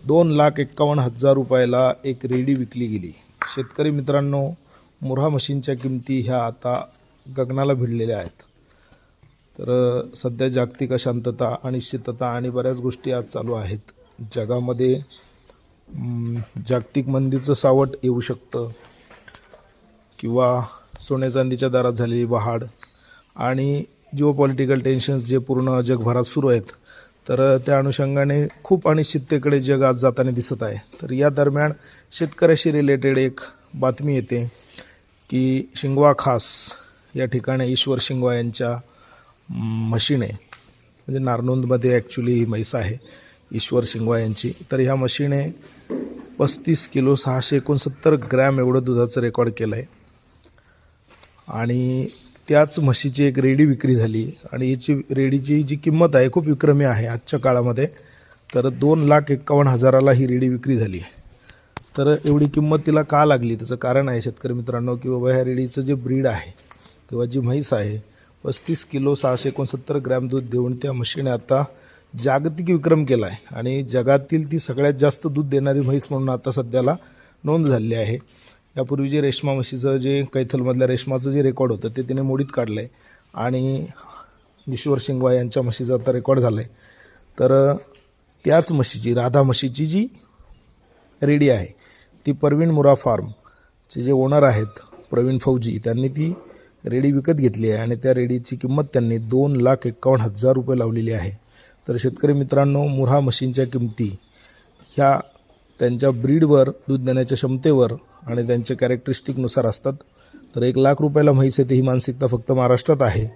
2,51,000 रुपयाला एक रेडी विकली गेली। शेतकरी मित्रांनो, मुर्हा मशीनच्या किमती ह्या आता गगनाला भिडलेल्या आहेत। तर सध्या जागतिक अशांतता, अनिश्चितता आणि बऱ्याच गोष्टी आज चालू आहेत। जगामध्ये जागतिक मंदीचं सावट येऊ शकतं किंवा सोन्या चांदीच्या दरात झालेली वाढ आणि जिओपॉलिटिकल टेन्शन्स जे पूर्ण जगभरात सुरू आहेत, तर त्या अनुषंगाने खूप अनिश्चिततेकडे जग आज जाताना दिसत आहे। तर या दरम्यान शेतकऱ्याशी रिलेटेड एक बातमी येते की शिंगवा खास या ठिकाणी ईश्वर शिंगवा यांच्या म्हशीने, म्हणजे नारनोंदमध्ये ॲक्च्युली ही म्हैस आहे ईश्वर शिंगवा यांची, तर ह्या म्हशीने 35 किलो 669 ग्रॅम एवढं दुधाचं रेकॉर्ड केलं आहे। आणि त्याच म्हशीची एक रेडी विक्री झाली आणि याची रेडीची जी किंमत आहे खूप विक्रमी आहे आजच्या काळामध्ये। तर 2,51,000ला ही रेडी विक्री झाली। तर एवढी किंमत तिला का लागली, त्याचं कारण आहे शेतकरी मित्रांनो की बाबा ह्या रेडीचं जे ब्रीड आहे किंवा जी म्हैस आहे 35 किलो 669 ग्रॅम दूध देऊन त्या म्हशीने आता जागतिक विक्रम केला आहे आणि जगातील ती सगळ्यात जास्त दूध देणारी म्हैस म्हणून आता सध्याला नोंद झाली आहे। यापूर्वी जे रेशमा म्हशीचं जे कैथलमधल्या रेशमाचं जे रेकॉर्ड होतं ते तिने मोडीत काढलं आहे आणि ईश्वर शिंगवा यांच्या म्हशीचा आता रेकॉर्ड झाला आहे। तर त्याच म्हशीची, राधा म्हशीची जी रेडी आहे ती परवीन मुरा फार्मचे जे ओनर आहेत प्रवीण फौजी, त्यांनी ती रेडी विकत घेतली आहे आणि त्या रेडीची किंमत त्यांनी 2,51,000 रुपये लावलेली आहे। तर शेतकरी मित्रांनो, मुर्हा मशीनच्या किमती ह्या त्यांच्या ब्रीडवर, दूध देण्याच्या क्षमतेवर आणि त्यांच्या कॅरेक्टरिस्टिकनुसार असतात। तर 1,00,000 रुपयाला म्हैस येते ही मानसिकता फक्त महाराष्ट्रात आहे।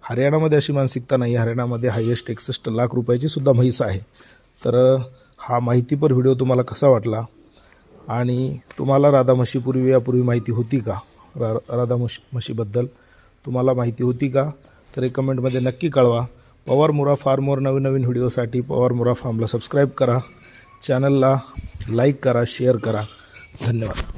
हरियाणामध्ये अशी मानसिकता नाही, हरियाणामध्ये हायेस्ट 61 लाख रुपयाची सुद्धा म्हैस आहे। तर हा माहितीपर व्हिडिओ तुम्हाला कसा वाटला आणि तुम्हाला राधा म्हशीपूर्वी यापूर्वी माहिती होती का, राधा म्हशीबद्दल तुम्हाला माहिती होती का, तर एक कमेंटमध्ये नक्की कळवा। पवार मुरा फार्मवर नवीन व्हिडिओसाठी पवार मुरा फार्मला सबस्क्राईब करा, चॅनलला लाईक करा, शेअर करा। धन्यवाद।